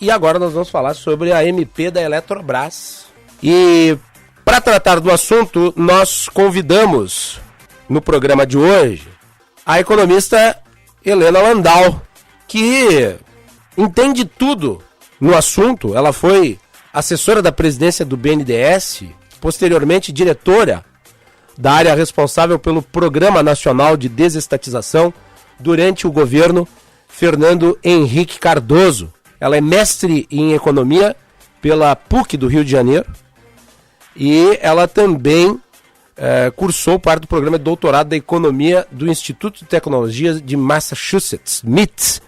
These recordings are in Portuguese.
E agora nós vamos falar sobre a MP da Eletrobras. E para tratar do assunto, nós convidamos no programa de hoje a economista Helena Landau, que entende tudo no assunto. Ela foi assessora da presidência do BNDES, posteriormente diretora da área responsável pelo Programa Nacional de Desestatização durante o governo Fernando Henrique Cardoso. Ela é mestre em economia pela PUC do Rio de Janeiro e ela também cursou parte do programa de doutorado da economia do Instituto de Tecnologia de Massachusetts, MIT.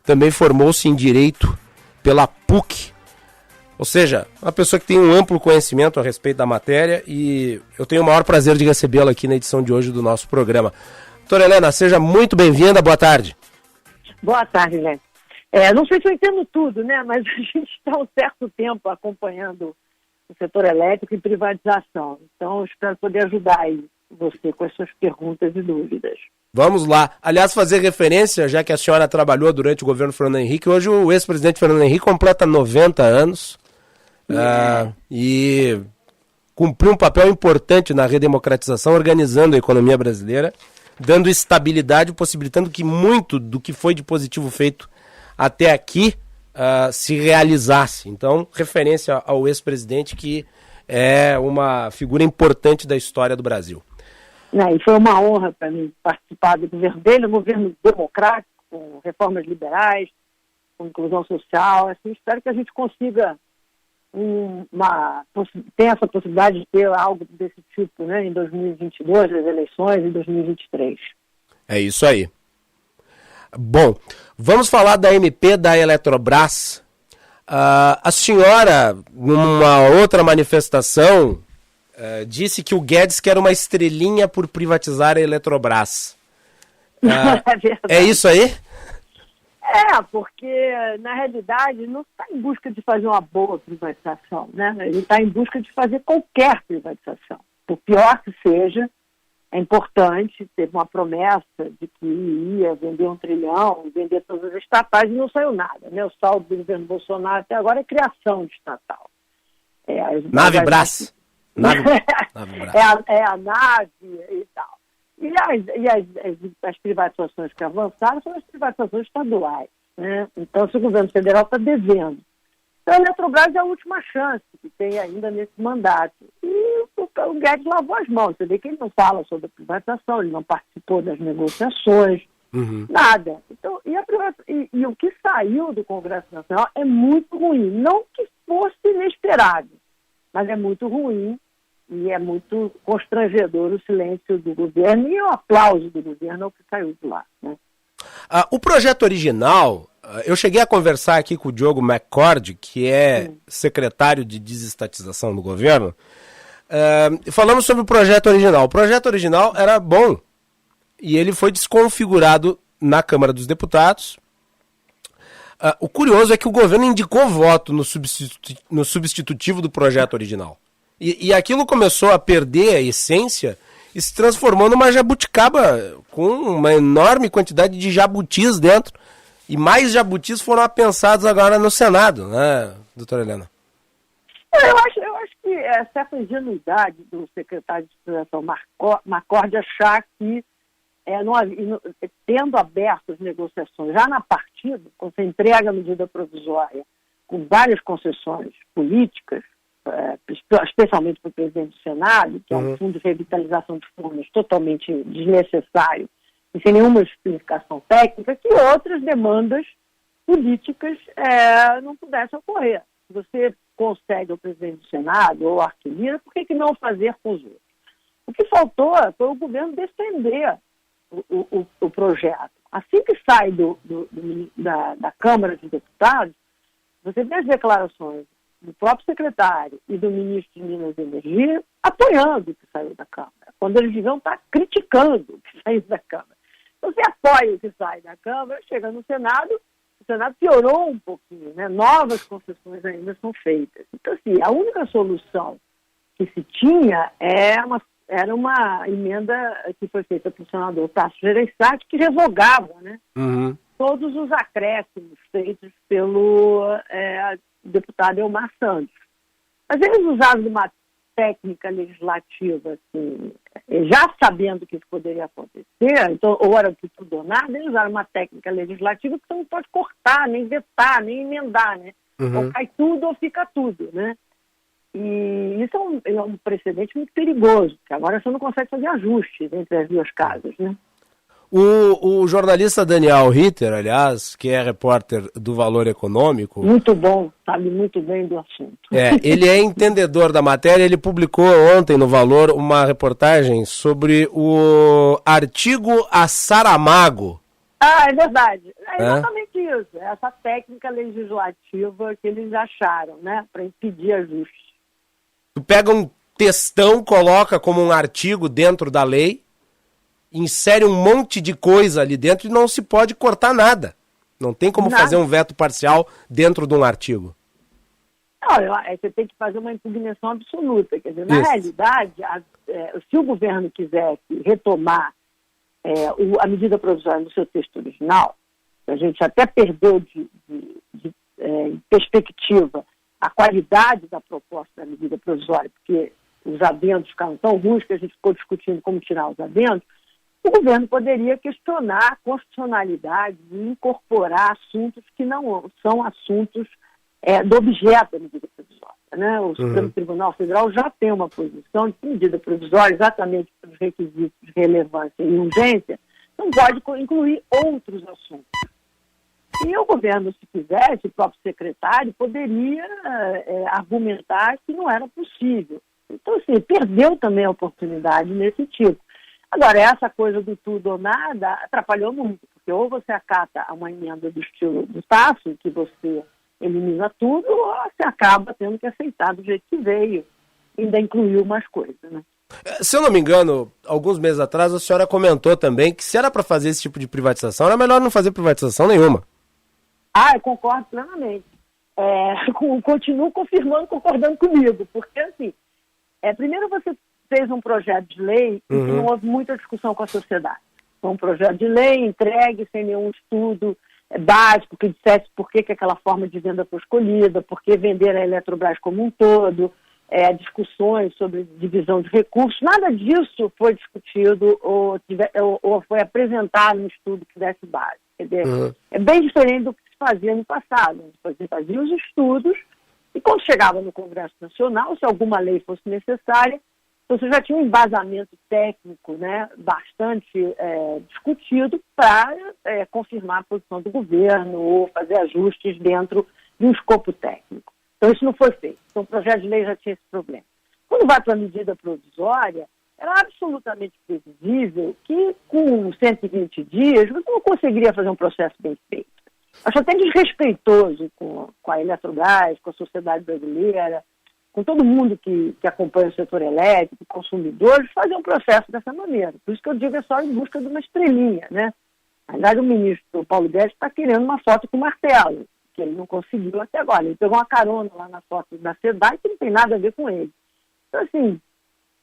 Também formou-se em direito pela PUC. Ou seja, uma pessoa que tem um amplo conhecimento a respeito da matéria, e eu tenho o maior prazer de recebê-la aqui na edição de hoje do nosso programa. Doutora Helena, seja muito bem-vinda, boa tarde. Boa tarde, né? Não sei se eu entendo tudo, né? Mas a gente está há um certo tempo acompanhando o setor elétrico e privatização. Então, eu espero poder ajudar aí você com as suas perguntas e dúvidas. Vamos lá. Aliás, fazer referência, já que a senhora trabalhou durante o governo Fernando Henrique, hoje o ex-presidente Fernando Henrique completa 90 anos e cumpriu um papel importante na redemocratização, organizando a economia brasileira, dando estabilidade, possibilitando que muito do que foi de positivo feito até aqui se realizasse. Então, referência ao ex-presidente, que é uma figura importante da história do Brasil. E foi uma honra para mim participar do governo dele, um governo democrático, com reformas liberais, com inclusão social. Assim, espero que a gente consiga ter essa possibilidade de ter algo desse tipo, né, em 2022, as eleições, em 2023. É isso aí. Bom, vamos falar da MP da Eletrobras. A senhora, numa outra manifestação, disse que o Guedes quer uma estrelinha por privatizar a Eletrobras. É isso aí? Porque, na realidade, não está em busca de fazer uma boa privatização, né? Ele está em busca de fazer qualquer privatização. Por pior que seja, é importante, teve uma promessa de que ia vender 1 trilhão, vender todas as estatais, e não saiu nada, né? O saldo do governo Bolsonaro até agora é criação de estatal. Navebras. É a nave e tal. E as privatizações que avançaram são as privatizações estaduais, né? Então, se o governo federal está devendo. Então, a Eletrobras é a última chance que tem ainda nesse mandato. E o Guedes lavou as mãos. Você vê que ele não fala sobre a privatização, ele não participou das negociações, nada. Então, e o que saiu do Congresso Nacional é muito ruim. Não que fosse inesperado, mas é muito ruim. E é muito constrangedor o silêncio do governo e o aplauso do governo ao que saiu de lá, né? O projeto original, eu cheguei a conversar aqui com o Diogo McCord, que é secretário de desestatização do governo. Falamos sobre o projeto original. O projeto original era bom e ele foi desconfigurado na Câmara dos Deputados. O curioso é que o governo indicou voto no substitutivo do projeto original. E aquilo começou a perder a essência e se transformou numa jabuticaba com uma enorme quantidade de jabutis dentro. E mais jabutis foram apensados agora no Senado, né, doutora Helena? Eu acho que é certa ingenuidade do secretário de Estatização McCord achar que, tendo aberto as negociações já na partida, quando você entrega a medida provisória com várias concessões políticas, especialmente para o presidente do Senado, que é um fundo de revitalização de fundos totalmente desnecessário e sem nenhuma explicação técnica, que outras demandas políticas não pudessem ocorrer. Se você concede ao presidente do Senado ou ao Arthur Lira, por que não fazer com os outros? O que faltou foi o governo defender o projeto. Assim que sai da Câmara dos Deputados, você vê as declarações do próprio secretário e do ministro de Minas e Energia apoiando o que saiu da Câmara, quando eles deviam estar criticando o que saiu da Câmara. Então, você apoia o que sai da Câmara, chega no Senado, o Senado piorou um pouquinho, né? Novas concessões ainda são feitas. Então, assim, a única solução que se tinha era uma emenda que foi feita pelo senador Tasso Gereissati, que revogava, né? todos os acréscimos feitos pelo deputado Elmar Santos. Mas eles usaram uma técnica legislativa, assim, já sabendo que isso poderia acontecer, então, ou era tudo ou nada, eles usaram uma técnica legislativa que você não pode cortar, nem vetar, nem emendar, né? Ou cai tudo ou fica tudo, né? E isso é um precedente muito perigoso, porque agora você não consegue fazer ajustes entre as duas casas, né? O jornalista Daniel Ritter, aliás, que é repórter do Valor Econômico... Muito bom, sabe muito bem do assunto. Ele é entendedor da matéria, ele publicou ontem no Valor uma reportagem sobre o artigo a Saramago. Ah, é verdade. É exatamente isso. Essa técnica legislativa que eles acharam, né, para impedir ajustes. Tu pega um textão, coloca como um artigo dentro da lei, insere um monte de coisa ali dentro e não se pode cortar nada. Não tem como fazer um veto parcial dentro de um artigo. Não, você tem que fazer uma impugnação absoluta. Quer dizer, na realidade, se o governo quisesse retomar a medida provisória no seu texto original, a gente até perdeu de perspectiva a qualidade da proposta da medida provisória, porque os adendos ficaram tão ruins que a gente ficou discutindo como tirar os adendos. O governo poderia questionar a constitucionalidade e incorporar assuntos que não são assuntos do objeto da medida provisória, né? O Supremo Tribunal Federal já tem uma posição de que medida provisória, exatamente pelos requisitos de relevância e urgência, não pode incluir outros assuntos. E o governo, se quisesse, o próprio secretário, poderia argumentar que não era possível. Então, assim, perdeu também a oportunidade nesse tipo. Agora, essa coisa do tudo ou nada atrapalhou muito, porque ou você acata uma emenda do estilo do Tasso, que você elimina tudo, ou você acaba tendo que aceitar do jeito que veio, ainda incluiu mais coisas, né? Se eu não me engano, alguns meses atrás a senhora comentou também que se era para fazer esse tipo de privatização, era melhor não fazer privatização nenhuma. Eu concordo plenamente. Continuo concordando comigo, porque assim, primeiro você fez um projeto de lei e não houve muita discussão com a sociedade. Foi um projeto de lei entregue sem nenhum estudo básico que dissesse por que aquela forma de venda foi escolhida, por que vender a Eletrobras como um todo, discussões sobre divisão de recursos, nada disso foi discutido ou foi apresentado no estudo que desse base. É bem diferente do que se fazia no passado. Você fazia os estudos e quando chegava no Congresso Nacional, se alguma lei fosse necessária, você já tinha um embasamento técnico, né, bastante discutido para confirmar a posição do governo ou fazer ajustes dentro de um escopo técnico. Então, isso não foi feito. Então, o projeto de lei já tinha esse problema. Quando vai para a medida provisória, era absolutamente previsível que, com 120 dias, você não conseguiria fazer um processo bem feito. Acho até desrespeitoso com a Eletrobras, com a sociedade brasileira, com todo mundo que acompanha o setor elétrico, consumidores, fazer um processo dessa maneira. Por isso que eu digo é só em busca de uma estrelinha, né? Na verdade, o ministro Paulo Guedes está querendo uma foto com martelo, que ele não conseguiu até agora. Ele pegou uma carona lá na foto da SEDAI que não tem nada a ver com ele. Então, assim,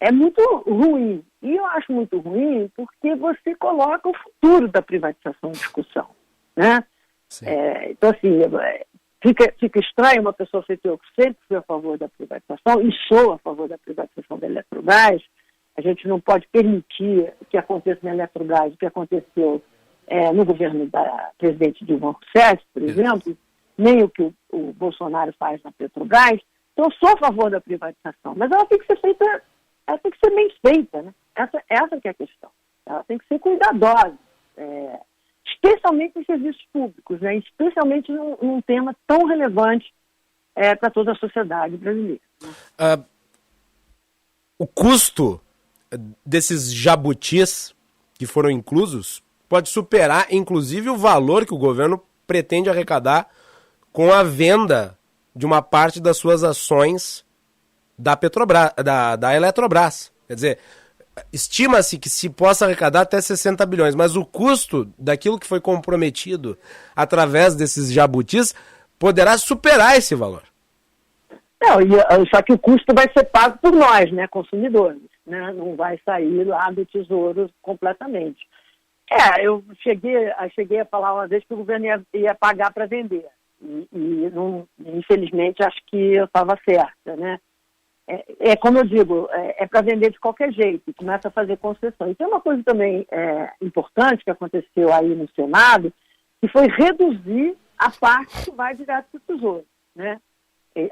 é muito ruim. E eu acho muito ruim porque você coloca o futuro da privatização em discussão, né? Então, assim, fica estranho uma pessoa feita eu, que sempre fui a favor da privatização e sou a favor da privatização da Eletrobras. A gente não pode permitir que aconteça na Eletrobras o que aconteceu no governo da presidente Dilma Rousseff, por exemplo, nem o que o Bolsonaro faz na Petrobras. Então, eu sou a favor da privatização, mas ela tem que ser feita, ela tem que ser bem feita, né? Essa que é a questão. Ela tem que ser cuidadosa, especialmente em serviços públicos, né? Especialmente num tema tão relevante para toda a sociedade brasileira. O custo desses jabutis que foram inclusos pode superar, inclusive, o valor que o governo pretende arrecadar com a venda de uma parte das suas ações da Petrobras, da Eletrobras. Quer dizer, estima-se que se possa arrecadar até 60 bilhões, mas o custo daquilo que foi comprometido através desses jabutis poderá superar esse valor. Não, só que o custo vai ser pago por nós, né, consumidores, né? Não vai sair lá do Tesouro completamente. Eu cheguei a falar uma vez que o governo ia pagar para vender. E não, infelizmente, acho que eu estava certa, né? Como eu digo, para vender de qualquer jeito, começa a fazer concessões. E tem uma coisa também importante que aconteceu aí no Senado, que foi reduzir a parte que vai direto para o Tesouro, né?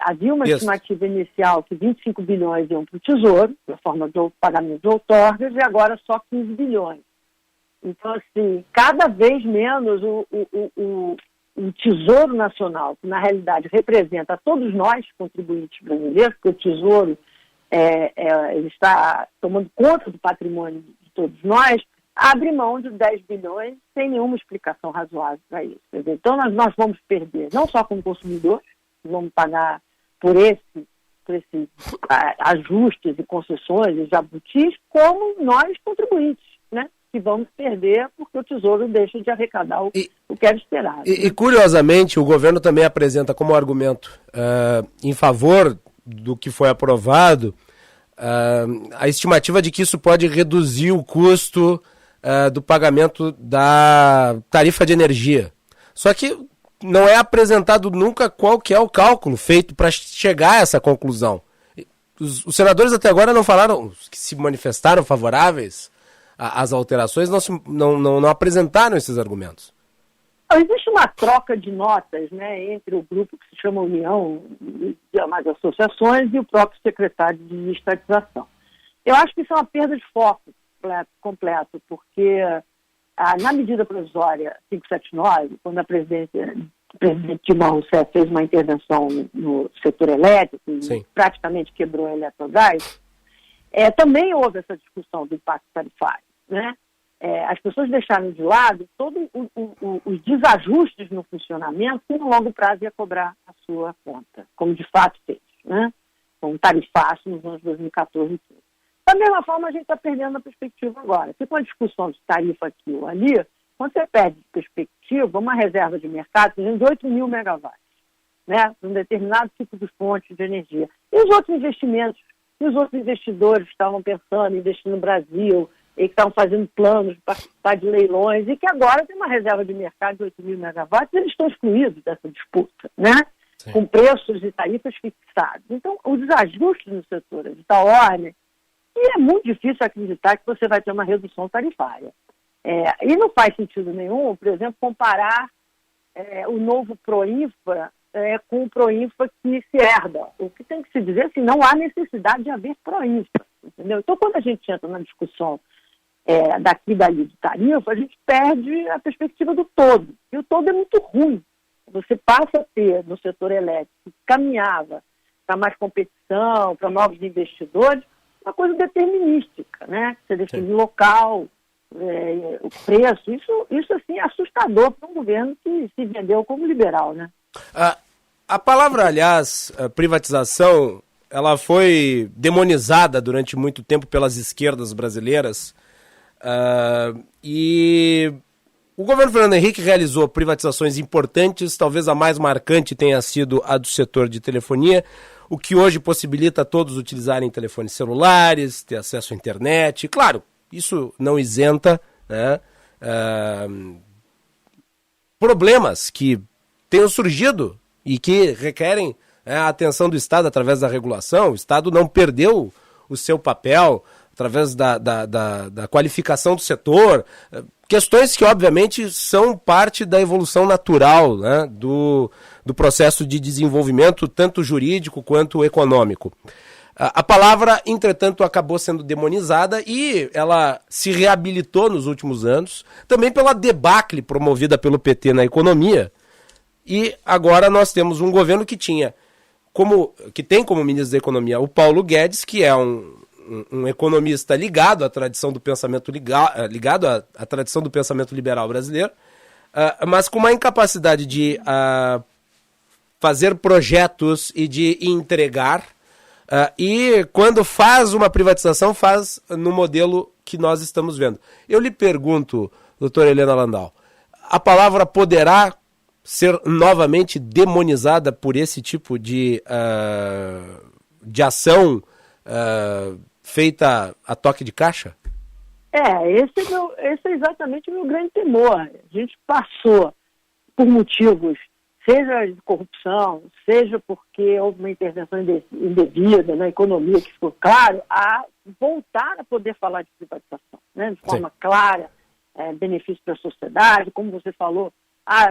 Havia uma estimativa inicial que 25 bilhões iam para o Tesouro, na forma de pagamento de outorgas, e agora só 15 bilhões. Então, assim, cada vez menos o Tesouro Nacional, que na realidade representa todos nós, contribuintes brasileiros, porque o Tesouro ele está tomando conta do patrimônio de todos nós, abre mão de 10 bilhões sem nenhuma explicação razoável para isso. Quer dizer, então, nós vamos perder, não só como consumidores, vamos pagar por esses ajustes e concessões e jabutis, como nós, contribuintes, né? Que vamos perder porque o Tesouro deixa de arrecadar o que era esperado. E curiosamente, o governo também apresenta como argumento em favor do que foi aprovado a estimativa de que isso pode reduzir o custo do pagamento da tarifa de energia. Só que não é apresentado nunca qual que é o cálculo feito para chegar a essa conclusão. Os senadores até agora não falaram, que se manifestaram favoráveis às alterações, não apresentaram esses argumentos. Existe uma troca de notas, né, entre o grupo que se chama União de demais associações e o próprio secretário de estatização. Eu acho que isso é uma perda de foco completo, porque na medida provisória 579, quando o presidente Dilma Rousseff fez uma intervenção no setor elétrico e praticamente quebrou a Eletrobras, também houve essa discussão do impacto tarifário, né? As pessoas deixaram de lado todos os desajustes no funcionamento que no longo prazo ia cobrar a sua conta, como de fato fez, né? Com um tarifaço nos anos 2014 e 2015. Da mesma forma, a gente está perdendo a perspectiva agora. Se com a discussão de tarifa aqui ou ali, quando você perde de perspectiva, uma reserva de mercado, por exemplo, de 8 mil megawatts, né, de um determinado tipo de fonte de energia. E os outros investimentos, e os outros investidores que estavam pensando em investir no Brasil, e que estavam fazendo planos de participar de leilões, e que agora tem uma reserva de mercado de 8 mil megawatts, eles estão excluídos dessa disputa, né? Sim. Com preços e tarifas fixados. Então, os desajustes no setor de tal ordem, e é muito difícil acreditar que você vai ter uma redução tarifária. E não faz sentido nenhum, por exemplo, comparar o novo Proinfa com o Proinfa que se herda. O que tem que se dizer é que não há necessidade de haver Proinfa, entendeu? Então, quando a gente entra na discussão daqui e dali de tarifa, a gente perde a perspectiva do todo. E o todo é muito ruim. Você passa a ter, no setor elétrico, que caminhava para mais competição, para novos investidores, uma coisa determinística, né? Você define o local, o preço. Isso assim, é assustador para um governo que se vendeu como liberal, né? A palavra, aliás, privatização, ela foi demonizada durante muito tempo pelas esquerdas brasileiras. E o governo Fernando Henrique realizou privatizações importantes, talvez a mais marcante tenha sido a do setor de telefonia, o que hoje possibilita a todos utilizarem telefones celulares, ter acesso à internet. Claro, isso não isenta, né, problemas que tenham surgido e que requerem a atenção do Estado através da regulação. O Estado não perdeu o seu papel através da qualificação do setor, questões que obviamente são parte da evolução natural, né, do processo de desenvolvimento, tanto jurídico quanto econômico. A palavra, entretanto, acabou sendo demonizada e ela se reabilitou nos últimos anos, também pela debacle promovida pelo PT na economia. E agora nós temos um governo que tem como ministro da Economia o Paulo Guedes, que é um economista ligado à tradição do pensamento ligado à tradição do pensamento liberal brasileiro, mas com uma incapacidade de fazer projetos e de entregar, e quando faz uma privatização, faz no modelo que nós estamos vendo. Eu lhe pergunto, doutora Helena Landau, a palavra poderá ser novamente demonizada por esse tipo de ação feita a toque de caixa? Esse é exatamente o meu grande temor. A gente passou por motivos, seja de corrupção, seja porque houve uma intervenção indevida na economia, que ficou claro, a voltar a poder falar de privatização, né, de forma clara, benefício para a sociedade, como você falou,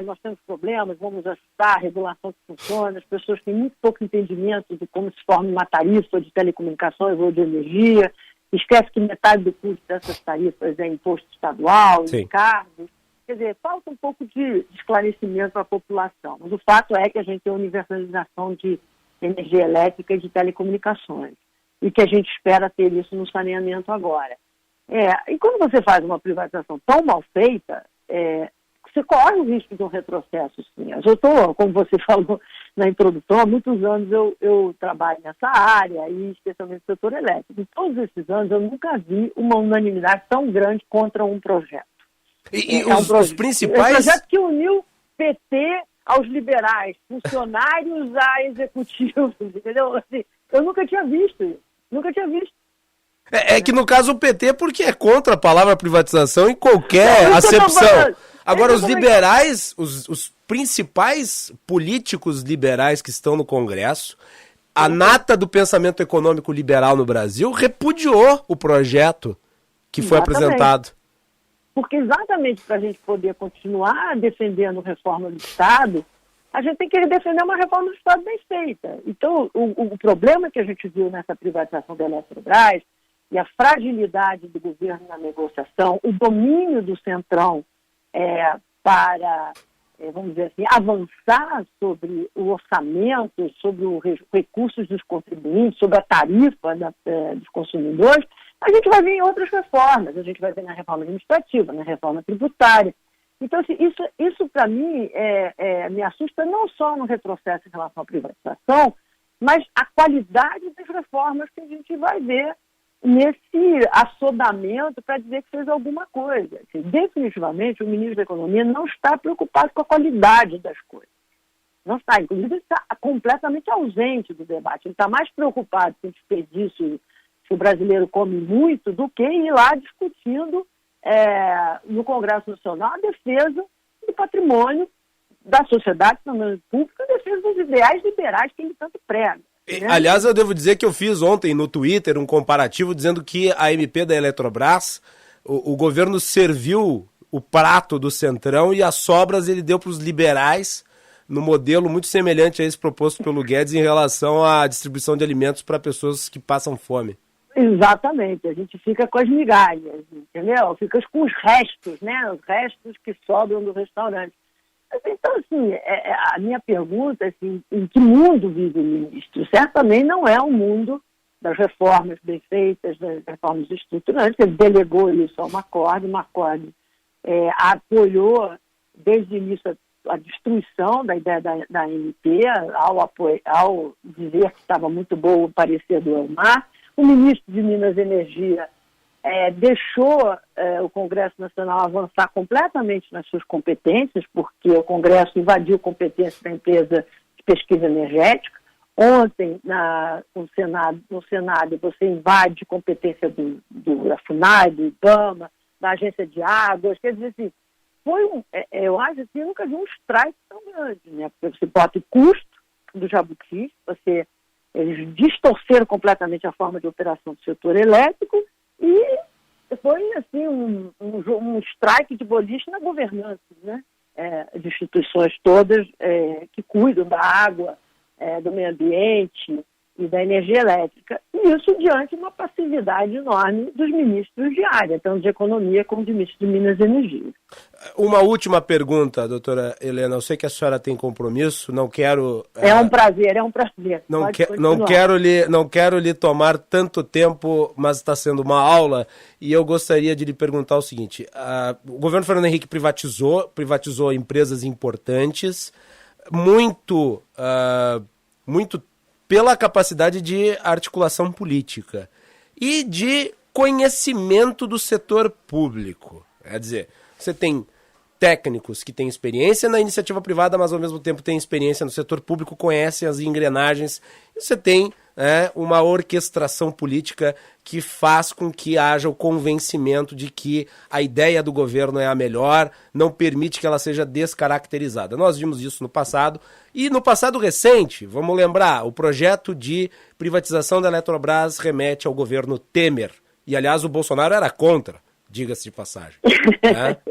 nós temos problemas, vamos ajustar a regulação que funciona, as pessoas têm muito pouco entendimento de como se forma uma tarifa de telecomunicações ou de energia, esquece que metade do custo dessas tarifas é imposto estadual, encargos. Quer dizer, falta um pouco de esclarecimento para a população. Mas o fato é que a gente tem a universalização de energia elétrica e de telecomunicações. E que a gente espera ter isso no saneamento agora. E quando você faz uma privatização tão mal feita, você corre o risco de um retrocesso, sim. Eu estou, como você falou na introdução, há muitos anos eu trabalho nessa área, e especialmente no setor elétrico. Em todos esses anos eu nunca vi uma unanimidade tão grande contra um projeto. Os principais... É um projeto que uniu PT aos liberais, funcionários a executivos, entendeu? Assim, eu nunca tinha visto isso. Nunca tinha visto. É que no caso o PT, porque é contra a palavra privatização em qualquer acepção. Agora, os liberais, os principais políticos liberais que estão no Congresso, a nata do pensamento econômico liberal no Brasil repudiou o projeto que foi apresentado. Porque exatamente para a gente poder continuar defendendo reforma do Estado, a gente tem que defender uma reforma do Estado bem feita. Então, o problema que a gente viu nessa privatização da Eletrobras e a fragilidade do governo na negociação, o domínio do Centrão para, vamos dizer assim, avançar sobre o orçamento, sobre os recursos dos contribuintes, sobre a tarifa dos consumidores, a gente vai ver em outras reformas. A gente vai ver na reforma administrativa, na reforma tributária. Então, assim, isso para mim, me assusta não só no retrocesso em relação à privatização, mas a qualidade das reformas que a gente vai ver nesse assodamento para dizer que fez alguma coisa. Assim, definitivamente, o ministro da Economia não está preocupado com a qualidade das coisas. Não está. Inclusive, ele está completamente ausente do debate. Ele está mais preocupado com o desperdício que o brasileiro come muito do que ir lá discutindo no Congresso Nacional a defesa do patrimônio da sociedade, do público, a defesa dos ideais liberais que ele tanto prega. Né? Aliás, eu devo dizer que eu fiz ontem no Twitter um comparativo dizendo que a MP da Eletrobras, o governo serviu o prato do Centrão e as sobras ele deu para os liberais no modelo muito semelhante a esse proposto pelo Guedes em relação à distribuição de alimentos para pessoas que passam fome. Exatamente, a gente fica com as migalhas, entendeu? Fica com os restos, né? Os restos que sobram do restaurante. Então, assim, a minha pergunta é assim, em que mundo vive o ministro? Certamente não é um mundo das reformas bem feitas, das reformas estruturantes. Ele delegou isso ao Macorde, o Macorde apoiou desde o início a destruição da ideia da MP, ao dizer que estava muito bom o parecer do Elmar. O ministro de Minas e Energia deixou o Congresso Nacional avançar completamente nas suas competências, porque o Congresso invadiu competência da empresa de pesquisa energética. Ontem, no Senado, você invade competência da FUNAI, do IBAMA, da Agência de Águas. Quer dizer assim, eu acho que eu nunca vi um strike tão grande, né? Porque você bota o custo do jabuti, eles distorceram completamente a forma de operação do setor elétrico e foi assim, um strike de boliche na governança, né? De instituições todas que cuidam da água, do meio ambiente e da energia elétrica. E isso diante de uma passividade enorme dos ministros de área, tanto de economia como de ministro de Minas e Energia. Uma última pergunta, doutora Helena. Eu sei que a senhora tem compromisso, não quero... É um prazer. Não quero lhe tomar tanto tempo, mas está sendo uma aula, e eu gostaria de lhe perguntar o seguinte. O governo Fernando Henrique privatizou empresas importantes, muito pela capacidade de articulação política e de conhecimento do setor público. Quer dizer, você tem técnicos que têm experiência na iniciativa privada, mas ao mesmo tempo têm experiência no setor público, conhecem as engrenagens. E você tem uma orquestração política que faz com que haja o convencimento de que a ideia do governo é a melhor, não permite que ela seja descaracterizada. Nós vimos isso no passado, e no passado recente, vamos lembrar, o projeto de privatização da Eletrobras remete ao governo Temer, e aliás o Bolsonaro era contra, diga-se de passagem.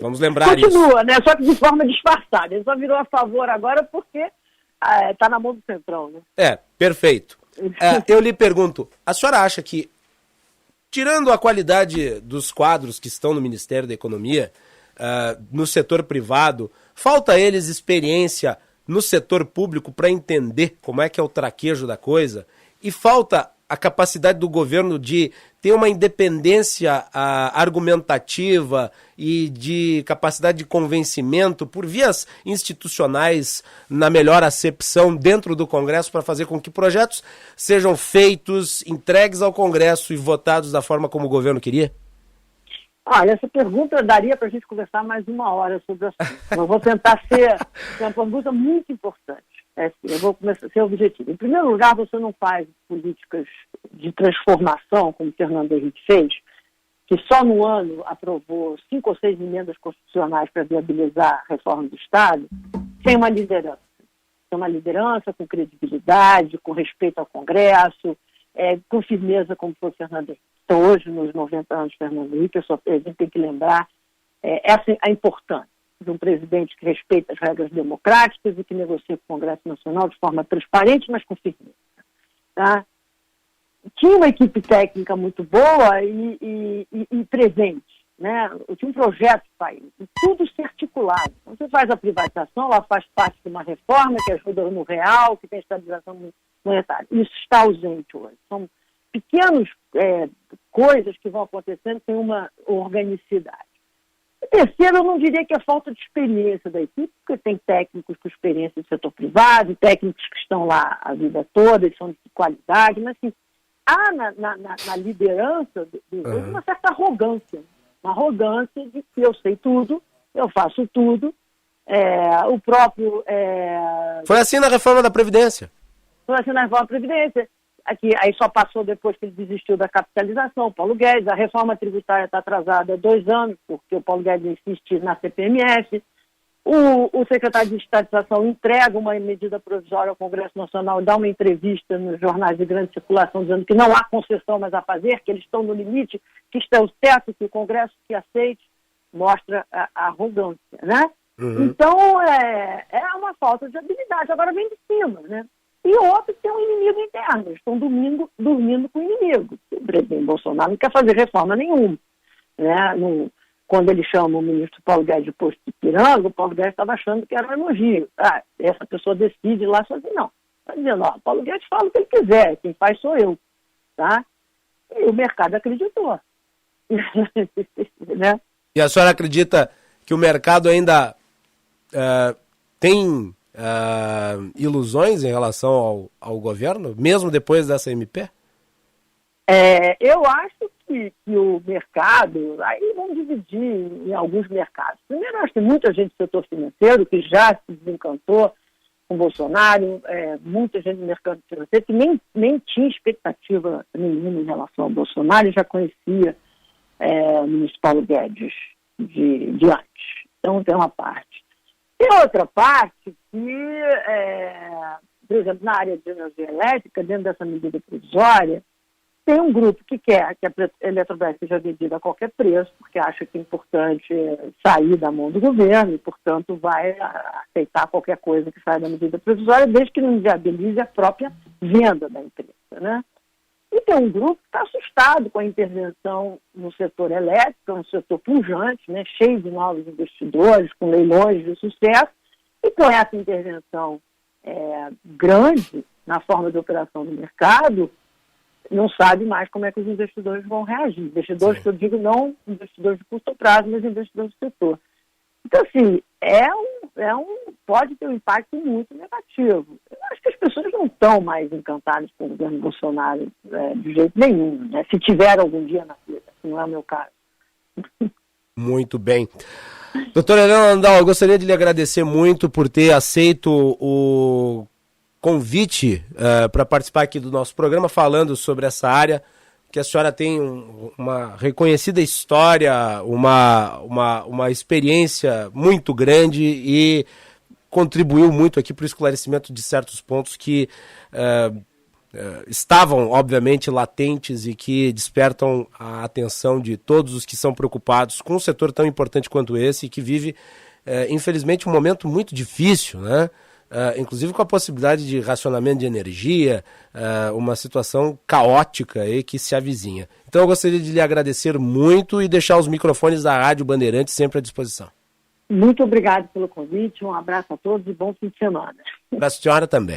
Vamos lembrar isso. Continua, né? Só que de forma disfarçada, ele só virou a favor agora porque está na mão do Centrão, né? Perfeito. Eu lhe pergunto, a senhora acha que, tirando a qualidade dos quadros que estão no Ministério da Economia, no setor privado, falta a eles experiência no setor público para entender como é que é o traquejo da coisa? E falta a capacidade do governo de ter uma independência argumentativa e de capacidade de convencimento por vias institucionais, na melhor acepção, dentro do Congresso, para fazer com que projetos sejam feitos, entregues ao Congresso e votados da forma como o governo queria? Olha, essa pergunta daria para a gente conversar mais 1 hora sobre o assunto. Eu vou tentar ser uma pergunta muito importante. Eu vou começar a ser objetivo. Em primeiro lugar, você não faz políticas de transformação, como o Fernando Henrique fez, que só no ano aprovou 5 ou 6 emendas constitucionais para viabilizar a reforma do Estado, sem uma liderança. Sem uma liderança com credibilidade, com respeito ao Congresso, com firmeza, como foi o Fernando Henrique. Então, hoje, nos 90 anos de Fernando Henrique, a gente tem que lembrar a importância de um presidente que respeita as regras democráticas e que negocia com o Congresso Nacional de forma transparente, mas com firmeza. Tá? Tinha uma equipe técnica muito boa e presente. Né? Tinha um projeto de país, e tudo se articulado. Então, você faz a privatização, ela faz parte de uma reforma que ajuda no real, que tem estabilização monetária. Isso está ausente hoje. São pequenas coisas que vão acontecendo sem uma organicidade. E terceiro, eu não diria que é falta de experiência da equipe, porque tem técnicos com experiência do setor privado, técnicos que estão lá a vida toda, e são de qualidade, mas assim, há na liderança uma certa arrogância. Uma arrogância de que eu sei tudo, eu faço tudo. O próprio... Foi assim na reforma da Previdência. Foi assim na reforma da Previdência. Aí só passou depois que ele desistiu da capitalização, o Paulo Guedes. A reforma tributária está atrasada há 2 anos, porque o Paulo Guedes insiste na CPMF. O secretário de Estatização entrega uma medida provisória ao Congresso Nacional, dá uma entrevista nos jornais de grande circulação, dizendo que não há concessão mais a fazer, que eles estão no limite, que isto é o teto, que o Congresso que aceite, mostra a arrogância, né? Então, é uma falta de habilidade. Agora vem de cima, né? E outros têm um inimigo interno, eles estão dormindo com o inimigo. O presidente Bolsonaro não quer fazer reforma nenhuma. Né? Quando ele chama o ministro Paulo Guedes de posto de piranga, o Paulo Guedes estava achando que era um elogio. Essa pessoa decide lá sozinho. Não. Está dizendo, o Paulo Guedes fala o que ele quiser, quem faz sou eu. Tá? E o mercado acreditou. Né? E a senhora acredita que o mercado ainda tem... ilusões em relação ao governo, mesmo depois dessa MP? Eu acho que o mercado, aí vamos dividir em alguns mercados. Primeiro, acho que tem muita gente do setor financeiro que já se desencantou com o Bolsonaro, muita gente do mercado financeiro que nem tinha expectativa nenhuma em relação ao Bolsonaro e já conhecia o ministro Paulo Guedes de antes. Então, tem uma parte. Tem outra parte que, por exemplo, na área de energia elétrica, dentro dessa medida provisória, tem um grupo que quer que a Eletrobras seja vendida a qualquer preço, porque acha que é importante sair da mão do governo e, portanto, vai aceitar qualquer coisa que saia da medida provisória, desde que não viabilize a própria venda da empresa. Né? E tem um grupo que está assustado com a intervenção no setor elétrico, um setor pujante, né, cheio de novos investidores, com leilões de sucesso, e com essa intervenção grande na forma de operação do mercado, não sabe mais como é que os investidores vão reagir. Investidores, que eu digo, não investidores de curto prazo, mas investidores do setor. Então, assim, pode ter um impacto muito negativo. Eu acho que as pessoas não estão mais encantadas com o governo Bolsonaro de jeito nenhum, né? Se tiver algum dia na vida, não é o meu caso. Muito bem. Doutora Helena Landau, eu gostaria de lhe agradecer muito por ter aceito o convite para participar aqui do nosso programa, falando sobre essa área, que a senhora tem uma reconhecida história, uma experiência muito grande e contribuiu muito aqui para o esclarecimento de certos pontos que estavam, obviamente, latentes e que despertam a atenção de todos os que são preocupados com um setor tão importante quanto esse e que vive, infelizmente, um momento muito difícil, né? Inclusive com a possibilidade de racionamento de energia, uma situação caótica aí que se avizinha. Então eu gostaria de lhe agradecer muito e deixar os microfones da Rádio Bandeirantes sempre à disposição. Muito obrigado pelo convite, um abraço a todos e bom fim de semana. Para a senhora também.